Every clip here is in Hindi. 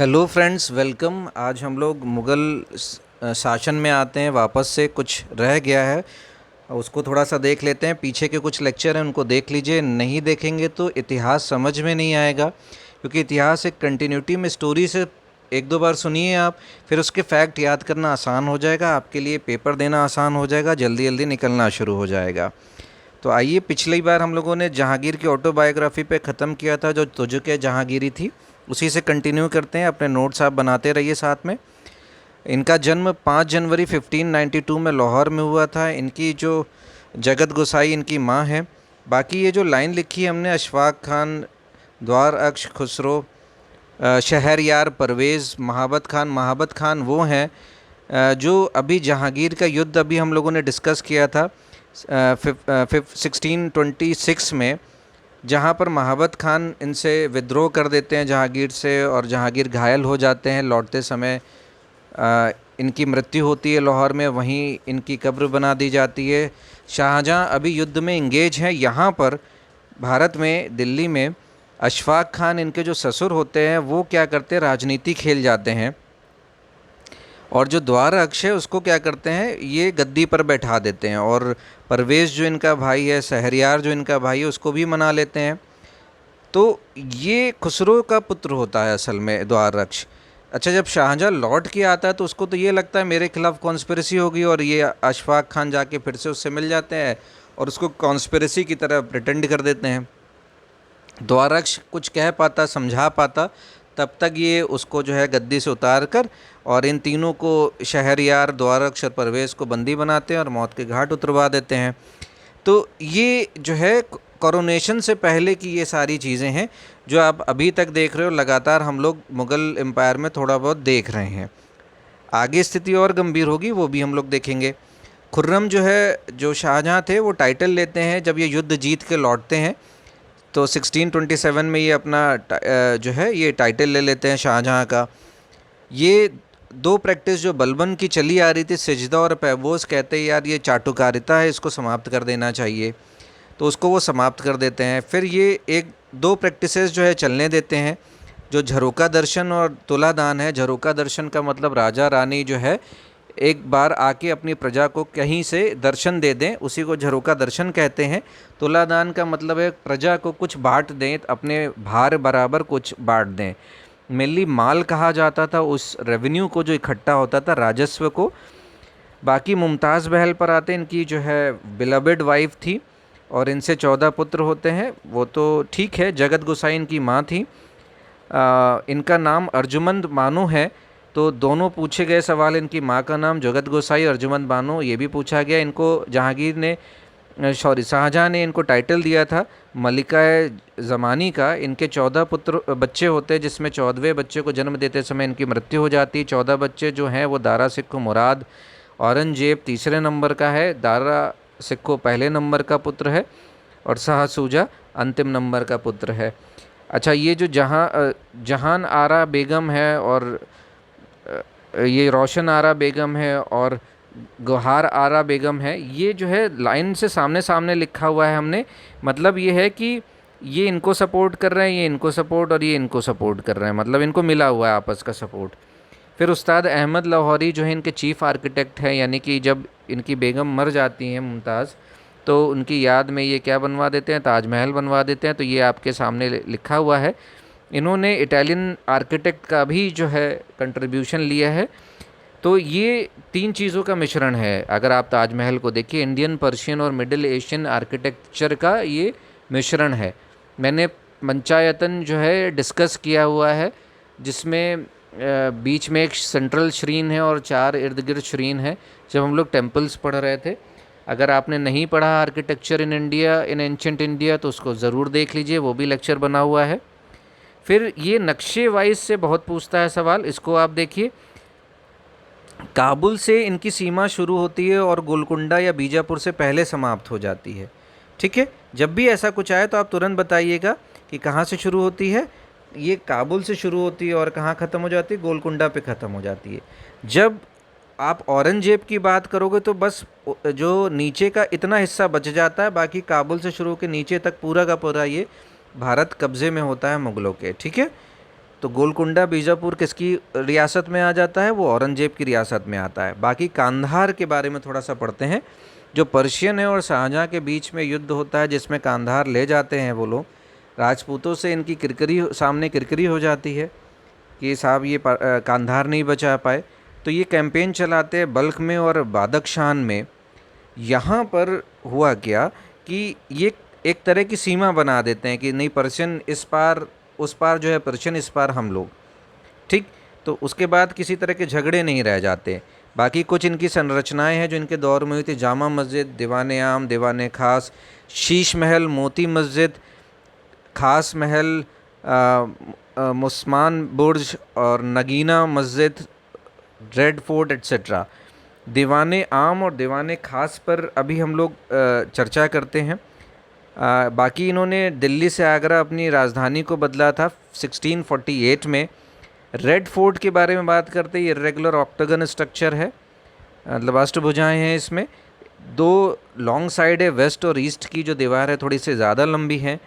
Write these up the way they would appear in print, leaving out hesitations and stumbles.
Hello friends, welcome. आज हम लोग मुग़ल शासन में आते हैं। वापस से कुछ रह गया है, उसको थोड़ा सा देख लेते हैं। पीछे के कुछ लेक्चर हैं, उनको देख लीजिए। नहीं देखेंगे तो इतिहास समझ में नहीं आएगा, क्योंकि इतिहास एक कंटिन्यूटी में स्टोरी से एक दो बार सुनिए आप, फिर उसके फैक्ट याद करना आसान हो जाएगा, आपके लिए पेपर देना आसान हो जाएगा, जल्दी जल्दी निकलना शुरू हो जाएगा। तो आइए, पिछली बार हम लोगों ने जहांगीर की ऑटोबायोग्राफी पे ख़त्म किया था, जो तुझके जहांगीरी थी। उसी से कंटिन्यू करते हैं। अपने नोट्स आप बनाते रहिए साथ में। इनका जन्म 5 जनवरी 1592 में लाहौर में हुआ था। इनकी जो जगत गोसाई इनकी माँ है। बाकी ये जो लाइन लिखी है हमने, अशफाक खान, द्वार अक्ष, खुसरो, शहरयार, परवेज़, महाबत खान वो हैं जो अभी जहांगीर का युद्ध अभी हम लोगों ने डिस्कस किया था 1626 में, जहाँ पर महाबत खान इनसे विद्रोह कर देते हैं जहांगीर से, और जहांगीर घायल हो जाते हैं। लौटते समय इनकी मृत्यु होती है लाहौर में, वहीं इनकी कब्र बना दी जाती है। शाहजहाँ अभी युद्ध में इंगेज हैं। यहाँ पर भारत में, दिल्ली में, अशफाक खान इनके जो ससुर होते हैं वो क्या करते हैं, राजनीति खेल जाते हैं, और जो द्वार अक्ष है उसको क्या करते हैं, ये गद्दी पर बैठा देते हैं। और परवेज़ जो इनका भाई है, शहरयार जो इनका भाई है, उसको भी मना लेते हैं। तो ये खुसरो का पुत्र होता है असल में, द्वार अक्ष। अच्छा, जब शाहजहाँ लौट के आता है तो उसको तो ये लगता है मेरे खिलाफ कॉन्स्पिरेसी होगी, और ये अशफाक खान जाके फिर से उससे मिल जाते हैं और उसको कॉन्स्पिरेसी की तरह प्रिटेंड कर देते हैं। द्वारक्ष कुछ कह पाता, समझा पाता, तब तक ये उसको जो है गद्दी से उतार कर, और इन तीनों को, शहरयार, द्वारक्ष और परवेज़ को, बंदी बनाते हैं और मौत के घाट उतरवा देते हैं। तो ये जो है कोरोनेशन से पहले की ये सारी चीज़ें हैं जो आप अभी तक देख रहे हो। लगातार हम लोग मुग़ल एम्पायर में थोड़ा बहुत देख रहे हैं। आगे स्थिति और गंभीर होगी, वो भी हम लोग देखेंगे। खुर्रम जो है, जो शाहजहाँ थे, वो टाइटल लेते हैं जब ये युद्ध जीत के लौटते हैं। तो 1627 में ये अपना जो है ये टाइटल ले लेते हैं शाहजहाँ का। ये दो प्रैक्टिस जो बलबन की चली आ रही थी, सिजदा और पैबोस, कहते हैं यार ये चाटुकारिता है, इसको समाप्त कर देना चाहिए, तो उसको वो समाप्त कर देते हैं। फिर ये एक दो प्रैक्टिसेस जो है चलने देते हैं, जो झरोका दर्शन और तुलादान है। झरोका दर्शन का मतलब राजा रानी जो है एक बार आके अपनी प्रजा को कहीं से दर्शन दे दें, उसी को झरोका दर्शन कहते हैं। तुलादान का मतलब है प्रजा को कुछ बांट दें, अपने भार बराबर कुछ बांट दें। मेनली माल कहा जाता था उस रेवेन्यू को जो इकट्ठा होता था, राजस्व को। बाकी मुमताज़ महल पर आते हैं। इनकी जो है बिलवेड वाइफ थी और इनसे 14 पुत्र होते हैं, वो तो ठीक है। जगत गोसाई इनकी माँ थी। इनका नाम अर्जुमंद बानो है। तो दोनों पूछे गए सवाल, इनकी माँ का नाम जगत गोसाई, अर्जुमंद बानो, ये भी पूछा गया। इनको जहांगीर ने, शाहजहाँ ने इनको टाइटल दिया था मलिका ज़मानी का। इनके 14 पुत्र बच्चे होते हैं, जिसमें 14वें बच्चे को जन्म देते समय इनकी मृत्यु हो जाती। 14 बच्चे जो हैं वो दारा सिक्को मुराद, औरंगजेब तीसरे नंबर का है, दारा सिक्को पहले नंबर का पुत्र है, और शाह सूजा अंतिम नंबर का पुत्र है। अच्छा, ये जो जहान आरा बेगम है, और ये रोशन आरा बेगम है, और गौहार आरा बेगम है, ये जो है लाइन से सामने सामने लिखा हुआ है हमने। मतलब ये है कि ये इनको सपोर्ट कर रहे हैं, ये इनको सपोर्ट, और ये इनको सपोर्ट कर रहे हैं, मतलब इनको मिला हुआ है आपस का सपोर्ट। फिर उस्ताद अहमद लाहौरी जो है इनके चीफ़ आर्किटेक्ट हैं, यानी कि जब इनकी बेगम मर जाती हैं मुमताज़, तो उनकी याद में ये क्या बनवा देते हैं, ताजमहल बनवा देते हैं। तो ये आपके सामने लिखा हुआ है। इन्होंने इटालियन आर्किटेक्ट का भी जो है कंट्रीब्यूशन लिया है। तो ये तीन चीज़ों का मिश्रण है। अगर आप ताजमहल को देखिए, इंडियन, पर्शियन और मिडिल एशियन आर्किटेक्चर का ये मिश्रण है। मैंने पंचायतन जो है डिस्कस किया हुआ है, जिसमें बीच में एक सेंट्रल श्रीन है और 4 इर्द गिर्द श्रीन है, जब हम लोग टेम्पल्स पढ़ रहे थे। अगर आपने नहीं पढ़ा architecture in India, in ancient India, तो उसको ज़रूर देख लीजिए, वो भी लेक्चर बना हुआ है। फिर ये नक्शे वाइज से बहुत पूछता है सवाल, इसको आप देखिए। काबुल से इनकी सीमा शुरू होती है और गोलकुंडा या बीजापुर से पहले समाप्त हो जाती है। ठीक है, जब भी ऐसा कुछ आए तो आप तुरंत बताइएगा कि कहाँ से शुरू होती है। ये काबुल से शुरू होती है और कहाँ ख़त्म हो जाती है, गोलकुंडा पे ख़त्म हो जाती है। जब आप औरंगजेब की बात करोगे तो बस जो नीचे का इतना हिस्सा बच जाता है, बाकी काबुल से शुरू होकर नीचे तक पूरा का पूरा ये भारत कब्ज़े में होता है मुग़लों के। ठीक है, तो गोलकुंडा बीजापुर किसकी रियासत में आ जाता है? वो औरंगजेब की रियासत में आता है। बाकी कांधार के बारे में थोड़ा सा पढ़ते हैं। जो पर्शियन है और शाहजहाँ के बीच में युद्ध होता है जिसमें कांधार ले जाते हैं वो लोग, राजपूतों से इनकी सामने किरकिरी हो जाती है कि साहब ये कांधार नहीं बचा पाए। तो ये कैंपेन चलाते हैं बल्ख में और बादकशान में। यहाँ पर हुआ क्या कि ये एक तरह की सीमा बना देते हैं कि नहीं, पर्शियन इस पार, उस पार जो है पर्शियन, इस पार हम लोग, ठीक। तो उसके बाद किसी तरह के झगड़े नहीं रह जाते। बाकी कुछ इनकी संरचनाएं हैं जो इनके दौर में हुई थी। जामा मस्जिद, दीवान आम, दीवान खास, शीश महल, मोती मस्जिद, खास महल, मुस्मान बुर्ज और नगीना मस्जिद, रेड फोर्ट एट्सेट्रा। दीवान आम और दीवान खास पर अभी हम लोग चर्चा करते हैं। बाकी इन्होंने दिल्ली से आगरा अपनी राजधानी को बदला था 1648 में। रेड फोर्ट के बारे में बात करते हैं, ये रेगुलर ऑक्टागन स्ट्रक्चर है, मतलब अष्टभुजाएं हैं इसमें। दो लॉन्ग साइड है, वेस्ट और ईस्ट की जो दीवार है थोड़ी सी ज़्यादा लंबी है।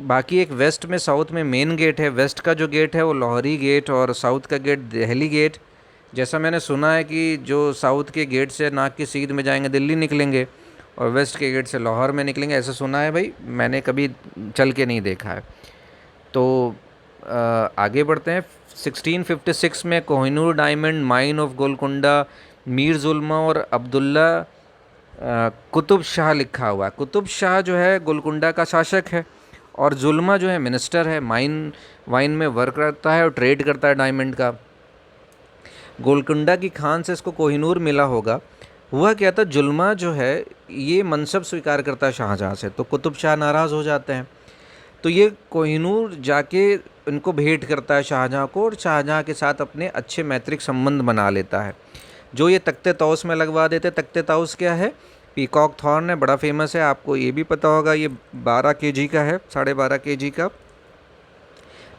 बाकी एक वेस्ट में, साउथ में मेन गेट है। वेस्ट का जो गेट है वो लाहौरी गेट और साउथ का गेट दिल्ली गेट। जैसा मैंने सुना है कि जो साउथ के गेट से नाक की सीध में जाएंगे दिल्ली निकलेंगे और वेस्ट के गेट से लाहौर में निकलेंगे, ऐसा सुना है भाई, मैंने कभी चल के नहीं देखा है। तो आगे बढ़ते हैं। 1656 में Kohinoor diamond mine of Golconda, Mir जुल्मा और अब्दुल्ला कुतुब शाह लिखा हुआ है। कुतुब शाह जो है गोलकुंडा का शासक है और जुल्मा जो है मिनिस्टर है, वाइन में वर्क करता है और ट्रेड करता है डायमंड का। गोलकुंडा की खान से इसको कोहिनूर मिला होगा। हुआ क्या था, जुल्मा जो है ये मनसब स्वीकार करता है शाहजहाँ से, तो कुतुब शाह नाराज़ हो जाते हैं। तो ये कोहिनूर जाके इनको भेंट करता है शाहजहाँ को और शाहजहाँ के साथ अपने अच्छे मैत्रिक संबंध बना लेता है, जो ये तख्ते तौस में लगवा देते। तख्ते तौस क्या है? पीकॉक थॉर्न है, बड़ा फेमस है, आपको ये भी पता होगा। ये 12 kg का है, 12.5 kg का।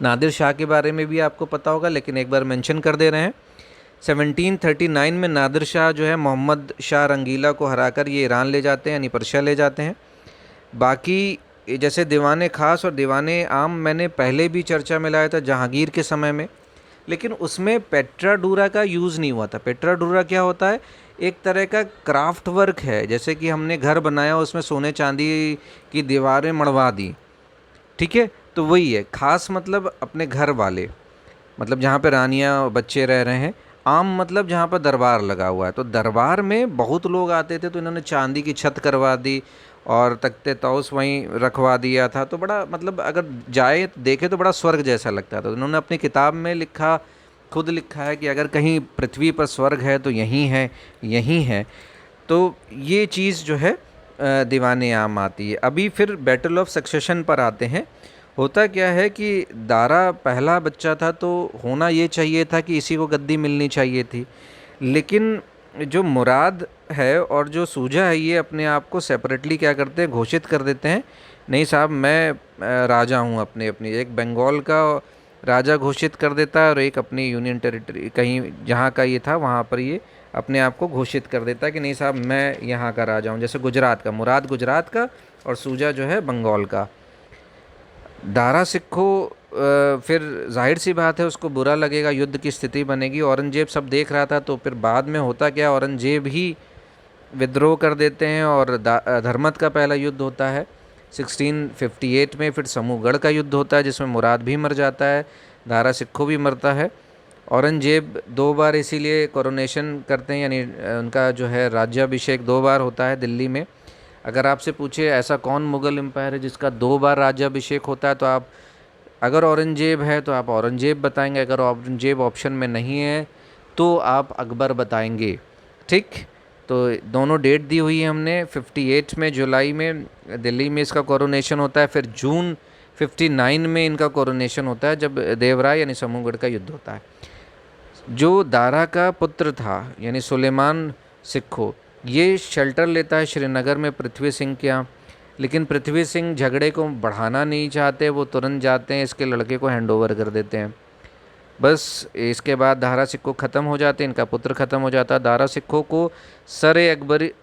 नादिर शाह के बारे में भी आपको पता होगा, लेकिन एक बार मेंशन कर दे रहे हैं। 1739 में नादिर शाह जो है मोहम्मद शाह रंगीला को हराकर ये ईरान ले जाते हैं, यानी पर्शिया ले जाते हैं। बाकी जैसे दीवान खास और दीवान आम मैंने पहले भी चर्चा में लाया था जहांगीर के समय में, लेकिन उसमें पेट्राडूरा का यूज़ नहीं हुआ था। पेट्राडूरा क्या होता है? एक तरह का क्राफ्ट वर्क है, जैसे कि हमने घर बनाया उसमें सोने चांदी की दीवारें मढ़वा दी, ठीक है, तो वही है। खास मतलब अपने घर वाले, मतलब जहाँ पे रानियाँ बच्चे रह रहे हैं। आम मतलब जहाँ पर दरबार लगा हुआ है, तो दरबार में बहुत लोग आते थे तो इन्होंने चांदी की छत करवा दी और तख्ते तौस वहीं रखवा दिया था। तो बड़ा, मतलब अगर जाए देखे तो बड़ा स्वर्ग जैसा लगता था। तो इन्होंने अपनी किताब में लिखा, खुद लिखा है कि अगर कहीं पृथ्वी पर स्वर्ग है तो यहीं है, यहीं है। तो ये चीज़ जो है दीवान आम आती है। अभी फिर बैटल ऑफ सक्सेशन पर आते हैं। होता क्या है कि दारा पहला बच्चा था, तो होना ये चाहिए था कि इसी को गद्दी मिलनी चाहिए थी, लेकिन जो मुराद है और जो सूजा है ये अपने आप को सेपरेटली क्या करते हैं, घोषित कर देते हैं। नहीं साहब, मैं राजा हूँ अपने, एक बंगाल का राजा घोषित कर देता है और एक अपनी यूनियन टेरिटरी कहीं जहाँ का ये था वहाँ पर ये अपने आप को घोषित कर देता है कि नहीं साहब मैं यहाँ का राजा हूँ। जैसे गुजरात का, मुराद गुजरात का और सूजा जो है बंगाल का। दारा सिक्खो फिर जाहिर सी बात है उसको बुरा लगेगा, युद्ध की स्थिति बनेगी। औरंगजेब सब देख रहा था, तो फिर बाद में होता क्या, औरंगजेब ही विद्रोह कर देते हैं और धर्मत का पहला युद्ध होता है 1658 में। फिर समूहगढ़ का युद्ध होता है जिसमें मुराद भी मर जाता है, दारा सिक्खो भी मरता है। औरंगजेब 2 बार इसीलिए कोरोनेशन करते हैं, यानी उनका जो है राज्याभिषेक 2 बार होता है दिल्ली में। अगर आपसे पूछे ऐसा कौन मुग़ल एम्पायर है जिसका 2 बार राज्याभिषेक होता है, तो आप, अगर औरंगजेब है तो आप औरंगजेब बताएंगे, अगर औरंगजेब ऑप्शन में नहीं है तो आप अकबर बताएंगे, ठीक। तो दोनों डेट दी हुई है हमने। 58 में जुलाई में दिल्ली में इसका कोरोनेशन होता है, फिर जून 59 में इनका कोरोनेशन होता है जब देवराय यानी समूहगढ़ का युद्ध होता है। जो दारा का पुत्र था यानी सुलेमान सिक्खो, ये शेल्टर लेता है श्रीनगर में पृथ्वी सिंह के यहाँ, लेकिन पृथ्वी सिंह झगड़े को बढ़ाना नहीं चाहते, वो तुरंत जाते हैं इसके लड़के को हैंडओवर कर देते हैं। बस इसके बाद दारा सिक्खो ख़त्म हो जाते हैं, इनका पुत्र ख़त्म हो जाता है। दारा सिक्खो को सर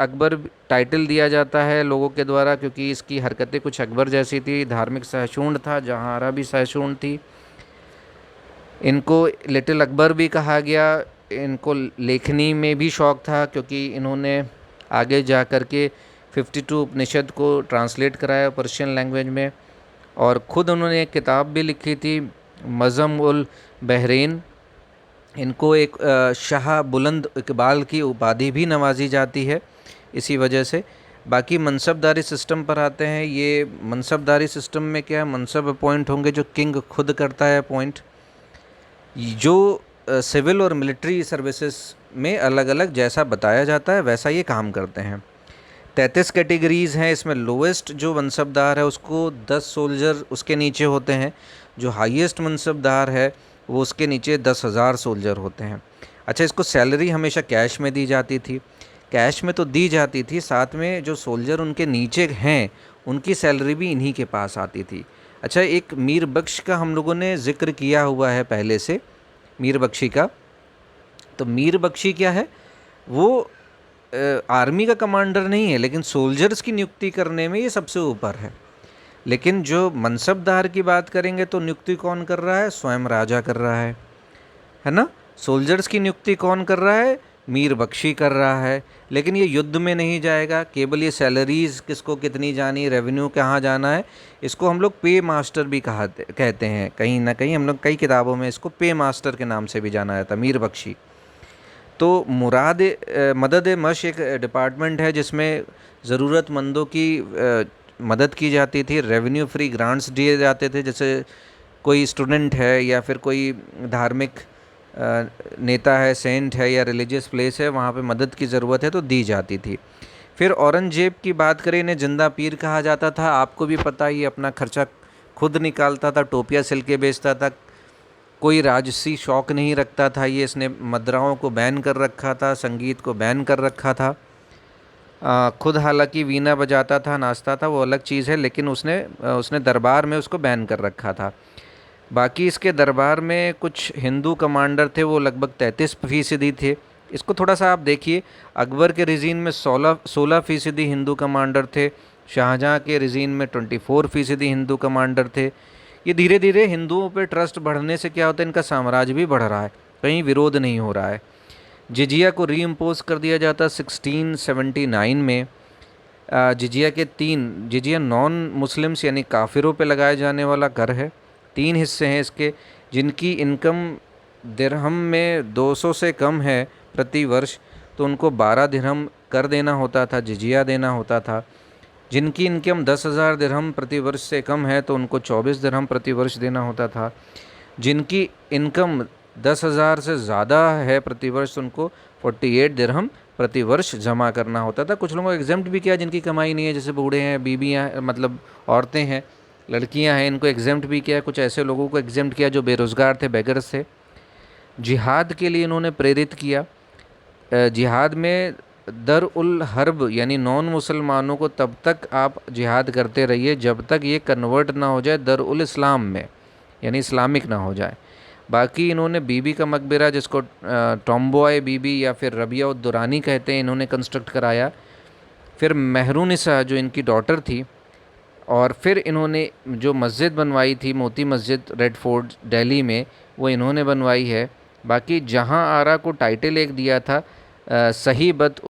अकबर टाइटल दिया जाता है लोगों के द्वारा, क्योंकि इसकी हरकतें कुछ अकबर जैसी थी, धार्मिक सहिष्णु था जहाँ भी सहिष्णु थी। इनको लिटिल अकबर भी कहा गया। इनको लेखनी में भी शौक़ था, क्योंकि इन्होंने आगे जा कर के 52 उपनिषद को ट्रांसलेट कराया पर्शियन लैंग्वेज में, और ख़ुद उन्होंने एक किताब भी लिखी थी, मज़म उल बहरीन। इनको एक शाह बुलंद इकबाल की उपाधि भी नवाजी जाती है इसी वजह से। बाकी मनसबदारी सिस्टम पर आते हैं। ये मनसबदारी सिस्टम में क्या, मनसब अपॉइंट होंगे जो किंग खुद करता है अपॉइंट, जो सिविल और मिलिट्री सर्विसेज में अलग अलग जैसा बताया जाता है वैसा ये काम करते हैं। 33 कैटेगरीज़ हैं इसमें। लोएस्ट जो मनसबदार है उसको 10 सोल्जर उसके नीचे होते हैं, जो हाईएस्ट मनसबदार है वो उसके नीचे 10,000 सोल्जर होते हैं। अच्छा, इसको सैलरी हमेशा कैश में दी जाती थी। कैश में तो दी जाती थी, साथ में जो सोल्जर उनके नीचे हैं उनकी सैलरी भी इन्हीं के पास आती थी। अच्छा, एक मीर बख्श का हम लोगों ने ज़िक्र किया हुआ है पहले से, मीर बख्शी का। तो मीर बख्शी क्या है, वो आर्मी का कमांडर नहीं है, लेकिन सोल्जर्स की नियुक्ति करने में ये सबसे ऊपर है। लेकिन जो मनसबदार की बात करेंगे तो नियुक्ति कौन कर रहा है, स्वयं राजा कर रहा है ना। सोल्जर्स की नियुक्ति कौन कर रहा है, मीर बख्शी कर रहा है। लेकिन ये युद्ध में नहीं जाएगा, केवल ये सैलरीज़ किसको कितनी जानी, रेवेन्यू कहाँ जाना है, इसको हम लोग पे मास्टर भी कहते हैं। कहीं ना कहीं हम लोग कई किताबों में इसको पे मास्टर के नाम से भी जाना जाता है, मीर बख्शी। तो मदद मश एक डिपार्टमेंट है जिसमें ज़रूरतमंदों की मदद की जाती थी। रेवेन्यू फ्री ग्रांट्स दिए जाते थे, जैसे कोई स्टूडेंट है या फिर कोई धार्मिक नेता है, सेंट है या रिलीजियस प्लेस है, वहाँ पे मदद की ज़रूरत है तो दी जाती थी। फिर औरंगजेब की बात करें, इन्हें जिंदा पीर कहा जाता था। आपको भी पता ही, अपना खर्चा खुद निकालता था, टोपियाँ सिल के बेचता था, कोई राजसी शौक़ नहीं रखता था ये। इसने मुद्राओं को बैन कर रखा था, संगीत को बैन कर रखा था। खुद हालांकि वीणा बजाता था, नाचता था, वो अलग चीज़ है, लेकिन उसने दरबार में उसको बैन कर रखा था। बाकी इसके दरबार में कुछ हिंदू कमांडर थे, वो लगभग 33% थे। इसको थोड़ा सा आप देखिए, अकबर के रिजीन में 16% हिंदू कमांडर थे, शाहजहाँ के रिजीन में 24% हिंदू कमांडर थे। ये धीरे धीरे हिंदुओं पे ट्रस्ट बढ़ने से क्या होता है, इनका साम्राज्य भी बढ़ रहा है, कहीं विरोध नहीं हो रहा है। जिजिया को रीइम्पोज कर दिया जाता 1679 में। जिजिया नॉन मुस्लिम्स यानी काफिरों पे लगाए जाने वाला कर है। 3 हिस्से हैं इसके। जिनकी इनकम दिरहम में 200 से कम है प्रति वर्ष, तो उनको 12 दिरहम कर देना होता था, जिजिया देना होता था। जिनकी इनकम 10,000 दिरहम प्रति वर्ष से कम है तो उनको 24 दिरहम प्रति वर्ष देना होता था। जिनकी इनकम 10,000 से ज़्यादा है प्रति वर्ष, उनको 48 दिरहम प्रति वर्ष जमा करना होता था। कुछ लोगों को एग्जेम्प्ट भी किया जिनकी कमाई नहीं है, जैसे बूढ़े हैं, बीबियाँ, मतलब औरतें हैं, लड़कियां हैं, इनको एग्जेम्प्ट भी किया। कुछ ऐसे लोगों को एग्जेम्प्ट किया जो बेरोज़गार थे, बेगर्स थे। जिहाद के लिए इन्होंने प्रेरित किया। जिहाद में दर उल हर्ब यानी नॉन मुसलमानों को तब तक आप जिहाद करते रहिए जब तक ये कन्वर्ट ना हो जाए दर उल इस्लाम में, यानी इस्लामिक ना हो जाए। बाकी इन्होंने बीबी का मकबरा, जिसको टॉम्बॉय बीबी या फिर रबिया उद दुरानी कहते हैं, इन्होंने कंस्ट्रक्ट कराया। फिर मेहरुनिसा जो इनकी डॉटर थी, और फिर इन्होंने जो मस्जिद बनवाई थी, मोती मस्जिद रेड फोर्ट दिल्ली में, वो इन्होंने बनवाई है। बाकी जहां आरा को टाइटल एक दिया था सही बद